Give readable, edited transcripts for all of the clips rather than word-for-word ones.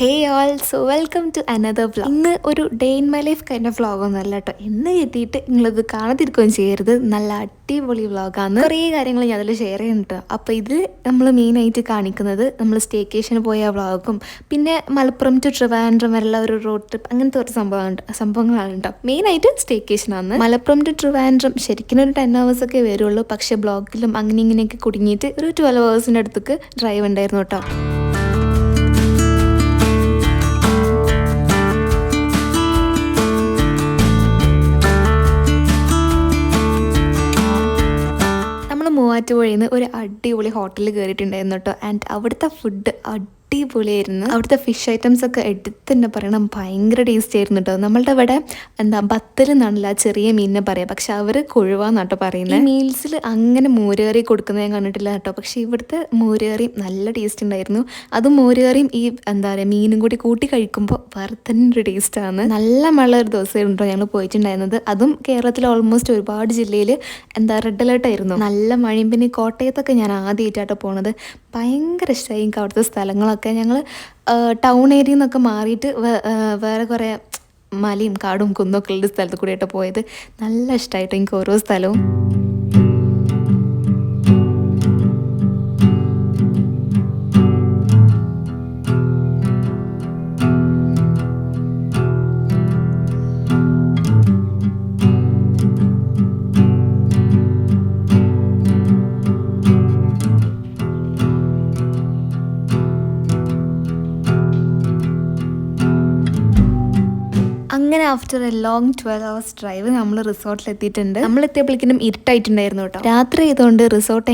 Hey all so welcome to another vlog. ഇന്ന് ഒരു day in my life kind of വ്ലോഗൊന്നും അല്ല കേട്ടോ. എന്ന് എത്തിയിട്ട് നിങ്ങളിത് കാണാതിരിക്കുകയും ചെയ്യരുത്. നല്ല അടിപൊളി വ്ലോഗാണ്. കുറേ കാര്യങ്ങൾ ഞാൻ അതിൽ ഷെയർ ചെയ്യുന്നുണ്ട്. അപ്പോൾ ഇത് നമ്മൾ മെയിനായിട്ട് കാണിക്കുന്നത് നമ്മൾ സ്റ്റേക്കേഷന് പോയ വ്ലോഗും പിന്നെ മലപ്പുറം ടു ട്രിവാൻഡ്രം വരെയുള്ള ഒരു റോഡ് ട്രിപ്പ് അങ്ങനത്തെ ഒരു സംഭവങ്ങളാണ് കേട്ടോ. മെയിനായിട്ട് സ്റ്റേക്കേഷനാണ്. മലപ്പുറം ടു ട്രിവാൻഡ്രം ശരിക്കും ഒരു 10 hours ഒക്കെ വരുള്ളൂ. പക്ഷേ ബ്ലോഗിലും അങ്ങനെ ഇങ്ങനെയൊക്കെ കുടുങ്ങിയിട്ട് ഒരു 12 hours അടുത്തേക്ക് ഡ്രൈവ് ഉണ്ടായിരുന്നു കേട്ടോ. മൂവാറ്റുപുഴയിൽ നിന്ന് ഒരു അടിപൊളി ഹോട്ടലിൽ കയറിയിട്ടുണ്ടായിരുന്നു കേട്ടോ. ആൻഡ് അവിടുത്തെ ഫുഡ് അടിപൊളിയായിരുന്നു. അവിടുത്തെ ഫിഷ് ഐറ്റംസ് ഒക്കെ എടുത്ത് തന്നെ പറയണം, ഭയങ്കര ടേസ്റ്റ് ആയിരുന്നു കേട്ടോ. നമ്മളുടെ ഇവിടെ ബത്തൽ എന്നാണല്ലോ ചെറിയ മീനിനെ പറയാം, പക്ഷെ അവർ കൊഴുവാന്നാട്ടോ പറയുന്നത്. മീൽസിൽ അങ്ങനെ മോരുകറി കൊടുക്കുന്നത് ഞാൻ കണ്ടിട്ടില്ല കേട്ടോ. പക്ഷെ ഇവിടുത്തെ മോരുകറിയും നല്ല ടേസ്റ്റ് ഉണ്ടായിരുന്നു. അതും മോരുകറിയും ഈ മീനും കൂടി കൂട്ടി കഴിക്കുമ്പോൾ വേറെ തന്നെ ഒരു ടേസ്റ്റാണ്. നല്ല മഴ ഒരു ദിവസമായിരുന്നു കേട്ടോ ഞങ്ങൾ പോയിട്ടുണ്ടായിരുന്നത്. അതും കേരളത്തിൽ ഓൾമോസ്റ്റ് ഒരുപാട് ജില്ലയിൽ റെഡ് അലേർട്ട് ആയിരുന്നു. നല്ല മഴയും. പിന്നെ കോട്ടയത്തൊക്കെ ഞാൻ ആദ്യമായിട്ടാട്ടോ പോണത്. ഭയങ്കര ഇഷ്ടമായി എനിക്ക് അവിടുത്തെ സ്ഥലങ്ങളൊക്കെ. ഞങ്ങൾ ടൗൺ ഏരിയയിൽ നിന്നൊക്കെ മാറിയിട്ട് വേറെ കുറേ മലയും കാടും കുന്നൊക്കെ ഉള്ള സ്ഥലത്ത് കൂടിയായിട്ട് പോയത്. നല്ല ഇഷ്ടമായിട്ടോ എനിക്ക് ഓരോ സ്ഥലവും. അങ്ങനെ after A long 12 hours drive നമ്മൾ റിസോർട്ടിൽ എത്തിയിട്ടുണ്ട്. നമ്മൾ എത്തിയപ്പോഴേക്കും ഇരുട്ടായിട്ടുണ്ടായിരുന്നു കേട്ടോ. രാത്രി ആയതുകൊണ്ട് റിസോർട്ട്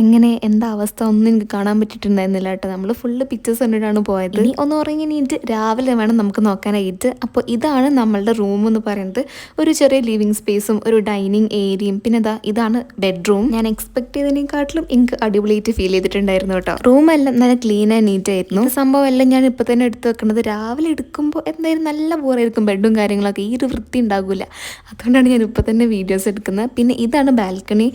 എന്താ അവസ്ഥ ഒന്നും എനിക്ക് കാണാൻ പറ്റിയിട്ടുണ്ടായിരുന്നില്ല കേട്ടോ. നമ്മൾ ഫുള്ള് പിക്ചേഴ്സ് കണ്ടിട്ടാണ് പോയത്. ഇനി ഒന്ന് ഉറങ്ങി നീറ്റ് രാവിലെ വേണം നമുക്ക് നോക്കാനായിട്ട്. അപ്പോൾ ഇതാണ് നമ്മളുടെ റൂം എന്ന് പറയുന്നത്. ഒരു ചെറിയ ലിവിങ് സ്പേസും ഒരു ഡൈനിങ് ഏരിയയും പിന്നെ ഇതാണ് ബെഡ്റൂം. ഞാൻ എക്സ്പെക്ട് ചെയ്തതിനെക്കാട്ടിലും എനിക്ക് അടിപൊളിയായിട്ട് ഫീൽ ചെയ്തിട്ടുണ്ടായിരുന്നു കേട്ടോ. റൂമെല്ലാം നല്ല ക്ലീൻ ആൻഡ് നീറ്റ് ആയിരുന്നു. സംഭവം എല്ലാം ഞാൻ ഇപ്പൊ തന്നെ എടുത്ത് വെക്കുന്നത്. രാവിലെ എടുക്കുമ്പോൾ എന്തായാലും നല്ല ബോറായിരിക്കും ബെഡും കാര്യങ്ങളൊക്കെ. ഈ ഒരു വൃത്തി ഉണ്ടാകില്ല. അതുകൊണ്ടാണ് ഞാൻ ഇപ്പം തന്നെ വീഡിയോസ് എടുക്കുന്നത്. പിന്നെ ഇതാണ് ബാൽക്കണി.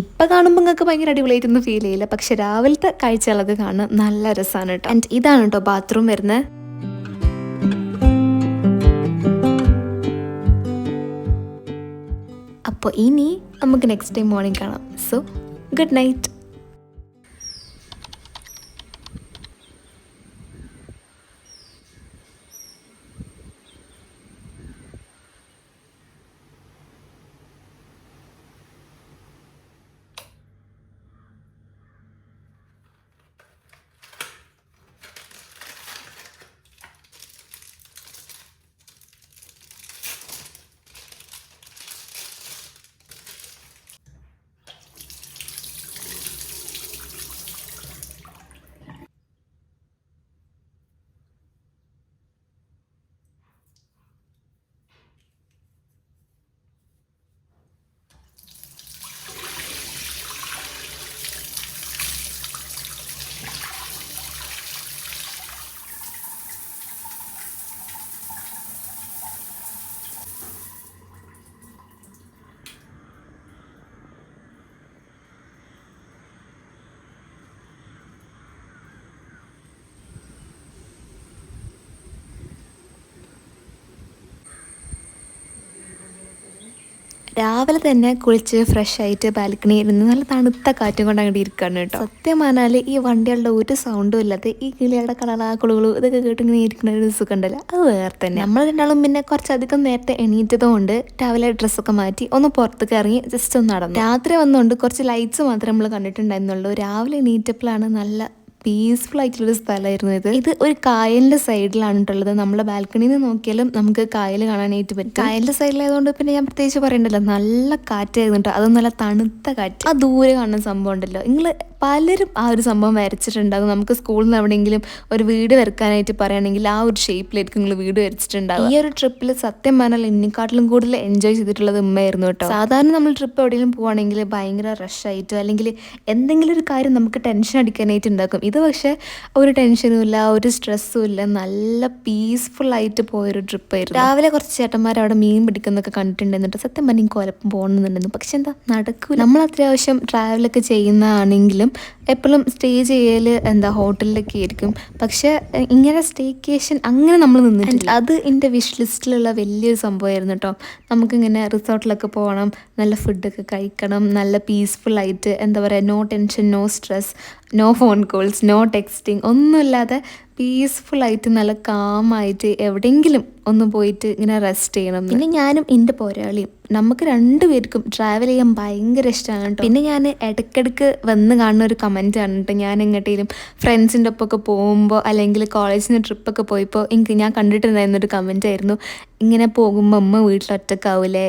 ഇപ്പം കാണുമ്പോൾ നിങ്ങൾക്ക് ഭയങ്കര അടിപൊളിയായിട്ടൊന്നും ഫീൽ ചെയ്യില്ല, പക്ഷെ രാവിലത്തെ കാഴ്ചകളൊക്കെ കാണാൻ നല്ല രസമാണ് കേട്ടോ. ആൻഡ് ഇതാണ് കേട്ടോ ബാത്റൂം വരുന്നത്. അപ്പോൾ ഇനി നമുക്ക് നെക്സ്റ്റ് ടൈം മോർണിംഗ് കാണാം. So good night. രാവിലെ തന്നെ കുളിച്ച് ഫ്രഷ് ആയിട്ട് ബാൽക്കണിയിൽ ഇരുന്ന് നല്ല തണുത്ത കാറ്റും കൊണ്ട് അങ്ങോട്ട് ഇരിക്കുകയാണ് കേട്ടോ. സത്യം പറഞ്ഞാൽ ഈ വണ്ടികളുടെ ഒരു സൗണ്ടും ഇല്ലാതെ ഈ കിളികളുടെ കളറാ കുളുകളു ഇതൊക്കെ കേട്ട് ഇങ്ങനെ ഇരിക്കുന്ന ഒരു സുഖം ഉണ്ടല്ലോ, അത് വേറെ തന്നെ. നമ്മൾ രണ്ടാളും പിന്നെ കുറച്ചധികം നേരത്തെ എണീറ്റതുകൊണ്ട് രാവിലെ ഡ്രസ്സൊക്കെ മാറ്റി ഒന്ന് പുറത്തേക്ക് ഇറങ്ങി ജസ്റ്റ് ഒന്ന് നടന്നു. രാത്രി വന്നുകൊണ്ട് കുറച്ച് ലൈറ്റ്സ് മാത്രമേ നമ്മൾ കണ്ടിട്ടുണ്ടായിരുന്നുള്ളൂ. രാവിലെ എണീറ്റപ്പോഴാണ് നല്ല പീസ്ഫുൾ ആയിട്ടുള്ളൊരു സ്ഥലമായിരുന്നു ഇത്. ഒരു കായലിൻ്റെ സൈഡിലാണ് ഉള്ളത്. നമ്മളെ ബാൽക്കണിയിൽ നിന്ന് നോക്കിയാലും നമുക്ക് കായൽ കാണാനായിട്ട് പറ്റും. കായലിൻ്റെ സൈഡിലായതുകൊണ്ട് പിന്നെ ഞാൻ പ്രത്യേകിച്ച് പറയണ്ടല്ലോ, നല്ല കാറ്റായിരുന്നു കേട്ടോ. അതും നല്ല തണുത്ത കാറ്റ്. ആ ദൂരെ കാണുന്ന സംഭവം ഉണ്ടല്ലോ, നിങ്ങൾ പലരും ആ ഒരു സംഭവം വരച്ചിട്ടുണ്ടാകും. നമുക്ക് സ്കൂളിൽ നിന്ന് എവിടെയെങ്കിലും ഒരു വീട് വരക്കാനായിട്ട് പറയുകയാണെങ്കിൽ ആ ഒരു ഷേപ്പിലായിരിക്കും നിങ്ങൾ വീട് വരച്ചിട്ടുണ്ടാകും. ഈ ഒരു ട്രിപ്പിൽ സത്യം പറഞ്ഞാൽ എന്നെക്കാട്ടിലും കൂടുതൽ എൻജോയ് ചെയ്തിട്ടുള്ളത് ഉമ്മയായിരുന്നു കേട്ടോ. സാധാരണ നമ്മൾ ട്രിപ്പ് എവിടെയെങ്കിലും പോവുകയാണെങ്കിൽ ഭയങ്കര റഷായിട്ടോ അല്ലെങ്കിൽ എന്തെങ്കിലും ഒരു കാര്യം നമുക്ക് ടെൻഷൻ അടിക്കാനായിട്ട് ഉണ്ടാക്കും. ഇത് പക്ഷേ ഒരു ടെൻഷനും ഇല്ല, ഒരു സ്ട്രെസ്സും ഇല്ല, നല്ല പീസ്ഫുള്ളായിട്ട് പോയൊരു ട്രിപ്പായിരുന്നു. രാവിലെ കുറച്ച് ചേട്ടന്മാർ അവിടെ മീൻ പിടിക്കുന്നൊക്കെ കണ്ടിട്ടുണ്ടായിരുന്നു. സത്യം പറഞ്ഞാൽ എനിക്ക് കൊലപ്പം പോകണമെന്നുണ്ടായിരുന്നു, പക്ഷെ എന്താ നടക്കൂല. നമ്മൾ അത്യാവശ്യം ട്രാവലൊക്കെ ചെയ്യുന്നതാണെങ്കിലും എപ്പോഴും സ്റ്റേ ചെയ്യൽ ഹോട്ടലിലൊക്കെ ആയിരിക്കും. പക്ഷെ ഇങ്ങനെ സ്റ്റേക്കേഷൻ അങ്ങനെ നമ്മൾ നിന്നിട്ടില്ല. അത് എൻ്റെ വിഷ് ലിസ്റ്റിലുള്ള വലിയൊരു സംഭവമായിരുന്നു കേട്ടോ. നമുക്കിങ്ങനെ റിസോർട്ടിലൊക്കെ പോകണം, നല്ല ഫുഡൊക്കെ കഴിക്കണം, നല്ല പീസ്ഫുള്ളായിട്ട് no tension, no stress, no phone calls, no texting, ഒന്നുമില്ലാതെ പീസ്ഫുള്ളായിട്ട് നല്ല കാമായിട്ട് എവിടെയെങ്കിലും ഒന്ന് പോയിട്ട് ഇങ്ങനെ റെസ്റ്റ് ചെയ്യണം. പിന്നെ ഞാനും എൻ്റെ പോരാളിയും നമുക്ക് രണ്ടുപേർക്കും ട്രാവൽ ചെയ്യാൻ ഭയങ്കര ഇഷ്ടമാണ് കേട്ടോ. പിന്നെ ഞാൻ ഇടയ്ക്കിടയ്ക്ക് വന്ന് കാണുന്ന ഒരു കമൻറ്റ് ആണ് കേട്ടോ. ഞാൻ എങ്ങോട്ടേലും ഫ്രണ്ട്സിൻ്റെ ഒപ്പമൊക്കെ പോകുമ്പോൾ അല്ലെങ്കിൽ കോളേജിൽ നിന്ന് ട്രിപ്പൊക്കെ പോയപ്പോൾ ഞാൻ കണ്ടിട്ടുണ്ടായിരുന്നൊരു കമൻ്റ് ആയിരുന്നു, ഇങ്ങനെ പോകുമ്പോൾ അമ്മ വീട്ടിലൊറ്റക്കാവൂലേ,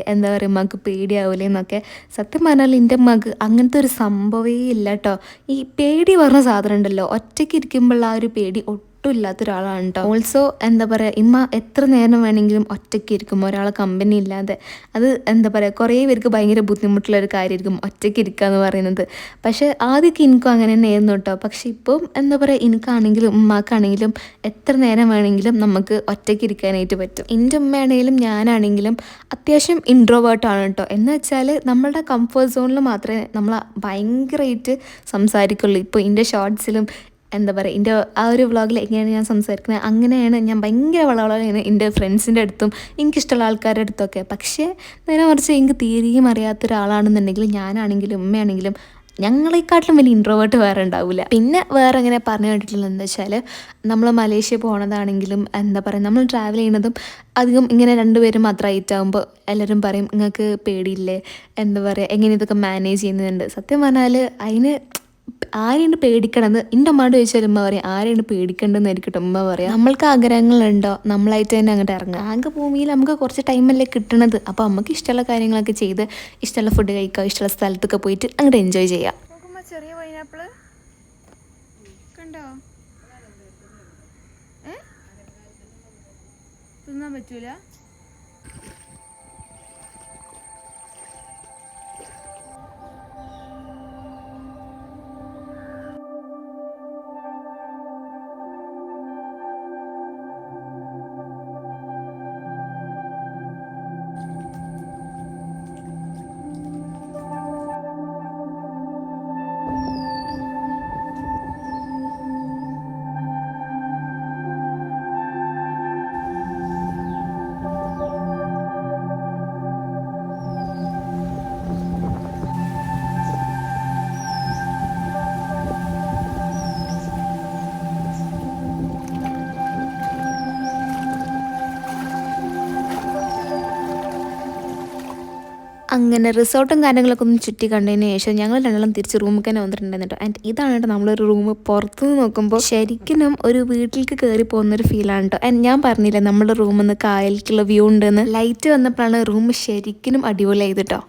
ഉമ്മക്ക് പേടിയാവൂലേ എന്നൊക്കെ. സത്യം പറഞ്ഞാൽ എൻ്റെ ഉമ്മക്ക് അങ്ങനത്തെ ഒരു സംഭവമേ ഇല്ല കേട്ടോ. ഈ പേടി പറഞ്ഞ സാധനം ഉണ്ടല്ലോ, ഒറ്റയ്ക്ക് ഇരിക്കുമ്പോൾ ആ ഒരു പേടി ഒട്ടും ഇല്ലാത്ത ഒരാളാണ് കേട്ടോ. ഓൾസോ ഇമ്മ എത്ര നേരം വേണമെങ്കിലും ഒറ്റയ്ക്ക് ഇരിക്കും, ഒരാളെ കമ്പനി ഇല്ലാതെ. അത് കുറേ പേർക്ക് ഭയങ്കര ബുദ്ധിമുട്ടുള്ള ഒരു കാര്യമായിരിക്കും ഒറ്റയ്ക്ക് ഇരിക്കുക എന്ന് പറയുന്നത്. പക്ഷേ ആദ്യമൊക്കെ എനിക്കും അങ്ങനെ തന്നെ ആയിരുന്നു കേട്ടോ. പക്ഷെ ഇപ്പം എനിക്കാണെങ്കിലും ഉമ്മാക്കാണെങ്കിലും എത്ര നേരം വേണമെങ്കിലും നമുക്ക് ഒറ്റയ്ക്ക് ഇരിക്കാനായിട്ട് പറ്റും. എൻ്റെ ഉമ്മയാണെങ്കിലും ഞാനാണെങ്കിലും അത്യാവശ്യം ഇൻട്രോവേർട്ടാണ് കേട്ടോ. എന്ന് വെച്ചാൽ നമ്മളുടെ കംഫർട്ട് സോണിൽ മാത്രമേ നമ്മൾ ഭയങ്കരമായിട്ട് സംസാരിക്കുള്ളൂ. ഇപ്പോൾ എൻ്റെ ഷോർട്സിലും എൻ്റെ ആ ഒരു വ്ളോഗിൽ എങ്ങനെയാണ് ഞാൻ സംസാരിക്കുന്നത്, അങ്ങനെയാണ് ഞാൻ ഭയങ്കര വളവളാണ് എൻ്റെ ഫ്രണ്ട്സിൻ്റെ അടുത്തും എനിക്കിഷ്ടമുള്ള ആൾക്കാരുടെ അടുത്തൊക്കെ. പക്ഷേ നേരെ മറിച്ച് എനിക്ക് തീരെയും അറിയാത്തൊരാളാണെന്നുണ്ടെങ്കിൽ ഞാനാണെങ്കിലും ഉമ്മയാണെങ്കിലും ഞങ്ങളെക്കാട്ടിലും വലിയ ഇൻട്രോവേർട്ട് വേറെ ഉണ്ടാവില്ല. പിന്നെ വേറെ എങ്ങനെ പറഞ്ഞു കേട്ടിട്ടുള്ളത് എന്താ വെച്ചാൽ, നമ്മൾ മലേഷ്യ പോണതാണെങ്കിലും നമ്മൾ ട്രാവൽ ചെയ്യുന്നതും അധികം ഇങ്ങനെ രണ്ടുപേരും മാത്രമായിട്ടാകുമ്പോൾ എല്ലാവരും പറയും നിങ്ങൾക്ക് പേടിയില്ലേ, എങ്ങനെ ഇതൊക്കെ മാനേജ് ചെയ്യുന്നുണ്ട്. സത്യം പറഞ്ഞാൽ അതിന് ആരെയാണ് പേടിക്കണമെന്ന് എൻ്റെ അമ്മയോട് ചോദിച്ചാൽ ഉമ്മ പറയും, ആരെയാണ് പേടിക്കേണ്ടതെന്നായിരിക്കട്ടെ ഉമ്മ പറയാം. നമ്മൾക്ക് ആഗ്രഹങ്ങളുണ്ടോ നമ്മളായിട്ട് തന്നെ അങ്ങോട്ട് ഇറങ്ങുക. ആകെ ഭൂമിയിൽ നമുക്ക് കുറച്ച് ടൈമല്ലേ കിട്ടണത്. അപ്പോൾ നമുക്ക് ഇഷ്ടമുള്ള കാര്യങ്ങളൊക്കെ ചെയ്ത് ഇഷ്ടമുള്ള ഫുഡ് കഴിക്കുക, ഇഷ്ടമുള്ള സ്ഥലത്തൊക്കെ പോയിട്ട് അങ്ങോട്ട് എൻജോയ് ചെയ്യാം. ചെറിയ പൈനാപ്പിൾ കണ്ടോ, തിന്നാൻ പറ്റൂല. അങ്ങനെ റിസോർട്ടും കാര്യങ്ങളൊക്കെ ഒന്ന് ചുറ്റി കണ്ടതിന് ശേഷം ഞങ്ങൾ രണ്ടാളും തിരിച്ച് റൂമിൽ തന്നെ വന്നിട്ടുണ്ടായിരുന്നു കേട്ടോ. ആൻഡ് ഇതാണ് കേട്ടോ നമ്മളൊരു റൂം പുറത്തുനിന്ന് നോക്കുമ്പോൾ ശരിക്കും ഒരു വീട്ടിലേക്ക് കയറി പോകുന്നൊരു ഫീലാണ് കേട്ടോ. ആൻഡ് ഞാൻ പറഞ്ഞില്ലേ നമ്മുടെ റൂമിൽ നിന്ന് കായലിലേക്കുള്ള വ്യൂ ഉണ്ടെന്ന്. ലൈറ്റ് വന്നപ്പോഴാണ് റൂം ശരിക്കും അടിപൊളിയായത് കേട്ടോ.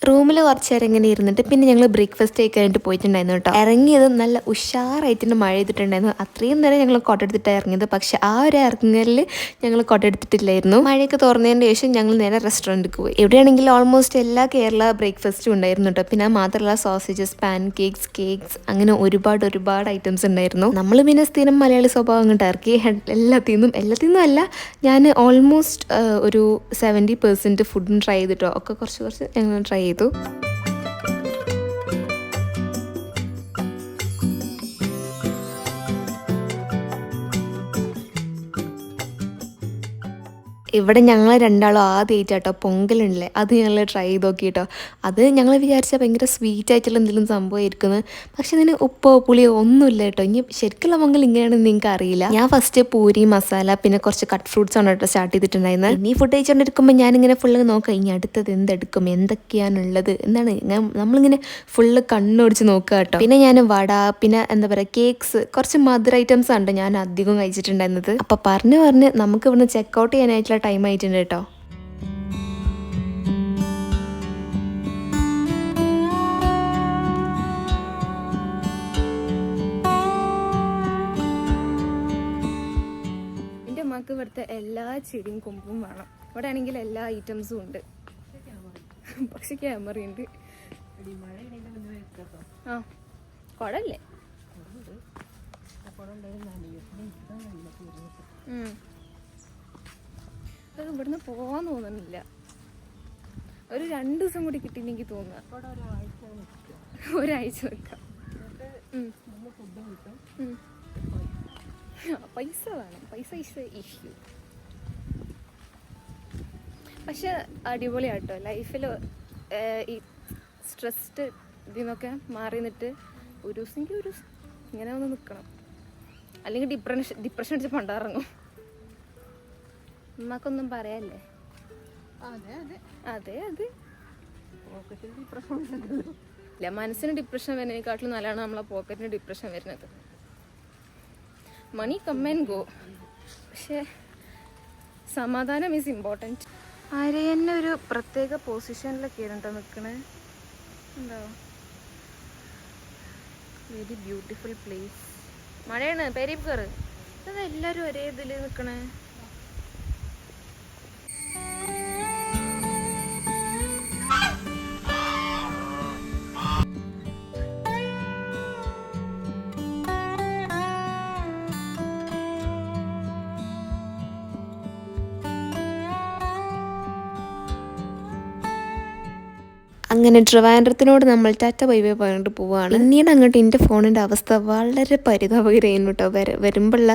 റൂമിൽ കുറച്ച് നേരം ഇങ്ങനെ ഇരുന്നിട്ട് പിന്നെ ഞങ്ങൾ ബ്രേക്ക്ഫാസ്റ്റ് കഴിക്കാനായിട്ട് പോയിട്ടുണ്ടായിരുന്നു കേട്ടോ. ഇറങ്ങിയതും നല്ല ഉഷാറായിട്ട് മഴ ചെയ്തിട്ടുണ്ടായിരുന്നു. അത്രയും നേരം ഞങ്ങൾ കൊട്ടെടുത്തിട്ടാണ് ഇറങ്ങിയത്. പക്ഷെ ആ ഒരു ഇറങ്ങലിൽ ഞങ്ങൾ കൊട്ടെടുത്തിട്ടില്ലായിരുന്നു. മഴയൊക്കെ തുറന്നതിന് ശേഷം ഞങ്ങൾ നേരെ റെസ്റ്റോറൻറ്റിൽ പോയി. എവിടെയാണെങ്കിൽ ഓൾമോസ്റ്റ് എല്ലാ കേരള ബ്രേക്ക്ഫാസ്റ്റും ഉണ്ടായിരുന്നു കേട്ടോ. പിന്നെ മാത്രമല്ല സോസേജസ്, പാൻ കേക്ക്സ് അങ്ങനെ ഒരുപാട് ഐറ്റംസ് ഉണ്ടായിരുന്നു. നമ്മൾ പിന്നെ സ്ഥിരം മലയാളി സ്വഭാവം അങ്ങോട്ട് ഇറക്കി എല്ലാത്തിന്നും അല്ല, ഞാൻ ഓൾമോസ്റ്റ് ഒരു 70% ഫുഡും ട്രൈ ചെയ്തിട്ടോ. ഒക്കെ കുറച്ച് ഞങ്ങൾ ട്രൈ ചെയ്തു. ഇവിടെ ഞങ്ങൾ രണ്ടാളും ആദ്യമായിട്ടാട്ടോ പൊങ്കലുണ്ടല്ലേ അത് ഞങ്ങൾ ട്രൈ ചെയ്ത് നോക്കി കേട്ടോ. അത് ഞങ്ങൾ വിചാരിച്ചാൽ ഭയങ്കര സ്വീറ്റ് ആയിട്ടുള്ള എന്തെങ്കിലും സംഭവമായിരിക്കുന്നത്. പക്ഷെ അതിന് ഉപ്പോ പുളിയോ ഒന്നുമില്ല കേട്ടോ. ഇനി ശരിക്കുള്ള പൊങ്കൽ ഇങ്ങനെയാണെന്ന് നിങ്ങൾക്ക് അറിയില്ല. ഞാൻ ഫസ്റ്റ് പൂരി മസാല പിന്നെ കുറച്ച് കട്ട് ഫ്രൂട്ട്സ് ആണ് കേട്ടോ സ്റ്റാർട്ട് ചെയ്തിട്ടുണ്ടായിരുന്നത്. ഇനി ഫുഡ് കഴിച്ചുകൊണ്ടിരിക്കുമ്പോൾ ഞാനിങ്ങനെ ഫുള്ള് നോക്കാം ഇനി അടുത്തത് എന്തെടുക്കും എന്തൊക്കെയാണുള്ളത് എന്താണ് നമ്മളിങ്ങനെ ഫുള്ള് കണ്ണോടിച്ച് നോക്കുക കേട്ടോ. പിന്നെ ഞാൻ വട പിന്നെ എന്താ പറയുക കേക്ക്സ് കുറച്ച് മധുര ഐറ്റംസ് ആണ് ഞാൻ അധികം കഴിച്ചിട്ടുണ്ടായിരുന്നത്. അപ്പോൾ പറഞ്ഞ് നമുക്ക് ഇവിടുന്ന് ചെക്കൗട്ട് ചെയ്യാനായിട്ടുള്ള ടൈം ആയിട്ടുണ്ട് കേട്ടോ. എൻ്റെ അമ്മക്ക് ഇവിടുത്തെ എല്ലാ ചെടിയും കൊമ്പും വേണം. ഇവിടെ ആണെങ്കിൽ എല്ലാ ഐറ്റംസും ഉണ്ട്, പക്ഷെ ക്യാമറ ഉണ്ട്. ആ കുഴല്ലേ ഇവിടുന്ന് പോവാൻ തോന്നുന്നില്ല. ഒരു 2 ദിവസം കൂടി കിട്ടിയില്ലെങ്കിൽ തോന്നുക ഒരാഴ്ച വെക്കാം. പൈസ വേണം, പൈസ ഇസ് ഇഷ്യൂ. പക്ഷെ അടിപൊളിയാട്ടോ ലൈഫിൽ ഈ സ്ട്രെസ്ഡ് ഇതിന്നൊക്കെ മാറി നിന്നിട്ട് ഒരു ദിവസമെങ്കിൽ ഒരു ഇങ്ങനെ ഒന്ന് നിൽക്കണം. അല്ലെങ്കിൽ ഡിപ്രഷൻ അടിച്ച് പണ്ടാറങ്ങും. ഉമ്മക്കൊന്നും പറയാല്ലേ? അതെ ഇല്ല, മനസ്സിന് ഡിപ്രഷൻ വരുന്നതിനെക്കാട്ടിലും നല്ലതാണ് നമ്മളെ പോക്കറ്റിന് ഡിപ്രഷൻ വരുന്നത്. മണി കം ആൻഡ് ഗോ, പക്ഷെ സമാധാനം ഈസ് ഇമ്പോർട്ടൻറ്റ്. ആരെ തന്നെ ഒരു പ്രത്യേക പൊസിഷനിലൊക്കെ ആയിരുന്നുണ്ടോ നിൽക്കണേ. എന്താ വെരി ബ്യൂട്ടിഫുൾ പ്ലേസ്. മഴയാണ് പെരീപ്പ് കയറ്. അതെല്ലാവരും ഒരേ ഇതിൽ നിൽക്കണേ. അങ്ങനെ ട്രിവാൻഡ്രത്തിനോട് നമ്മൾ ടാറ്റ ബൈ ബൈ പറഞ്ഞിട്ട് പോവുകയാണ്. പിന്നീട് അങ്ങോട്ട് എൻ്റെ ഫോണിൻ്റെ അവസ്ഥ വളരെ പരിതാപകരമായിരുന്നു കേട്ടോ. വരുമ്പോഴുള്ള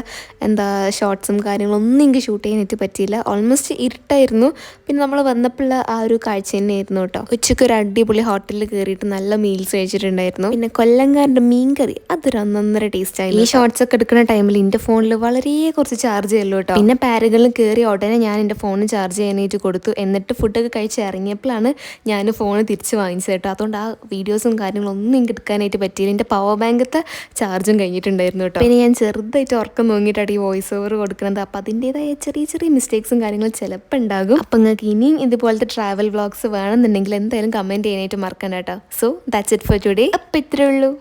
ഷോർട്സും കാര്യങ്ങളൊന്നും എനിക്ക് ഷൂട്ട് ചെയ്യാനായിട്ട് പറ്റിയില്ല. ഓൾമോസ്റ്റ് ഇരുട്ടായിരുന്നു. പിന്നെ നമ്മൾ വന്നപ്പോഴുള്ള ആ ഒരു കാഴ്ച തന്നെയായിരുന്നു കേട്ടോ. ഉച്ചയ്ക്ക് ഒരു അടിപൊളി ഹോട്ടലിൽ കയറിയിട്ട് നല്ല മീൽസ് കഴിച്ചിട്ടുണ്ടായിരുന്നു. പിന്നെ കൊല്ലങ്കാരൻ്റെ മീൻ കറി അതൊരു ഒന്നൊന്നര ടേസ്റ്റ് ആയിരുന്നു. ഈ ഷോർട്സ് ഒക്കെ എടുക്കുന്ന ടൈമിൽ എൻ്റെ ഫോണിൽ വളരെ കുറച്ച് ചാർജ് ചെയ്യുള്ളൂ കേട്ടോ. പിന്നെ പാരകളിൽ കയറി ഉടനെ ഞാൻ എൻ്റെ ഫോൺ ചാർജ് ചെയ്യാനായിട്ട് കൊടുത്തു. എന്നിട്ട് ഫുഡൊക്കെ കഴിച്ച് ഇറങ്ങിയപ്പോഴാണ് ഞാൻ ഫോൺ തിരിച്ച് വാങ്ങിച്ചത് കേട്ടോ. അതുകൊണ്ട് ആ വീഡിയോസും കാര്യങ്ങളൊന്നും എനിക്ക് എടുക്കാനായിട്ട് പറ്റിയില്ല. എൻ്റെ പവർ ബാങ്കത്തെ ചാർജും കഴിഞ്ഞിട്ടുണ്ടായിരുന്നു കേട്ടോ. പിന്നെ ഞാൻ ചെറുതായിട്ട് ഉറക്കം നോങ്ങിയിട്ടാണ് ഈ വോയിസ് ഓവർ കൊടുക്കുന്നത്. അപ്പം അതിൻ്റെതായ ചെറിയ മിസ്റ്റേക്സും കാര്യങ്ങളും ചിലപ്പോൾ ഉണ്ടാകും. അപ്പം നിങ്ങൾക്ക് ഇനിയും ഇതുപോലത്തെ ട്രാവൽ വ്ളോഗ്സ് വേണമെന്നുണ്ടെങ്കിൽ എന്തായാലും കമൻറ്റ് ചെയ്യാനായിട്ട് മറക്കണ്ട കേട്ടോ. So that's it for today. അപ്പം ഇത്രയേ ഉള്ളൂ.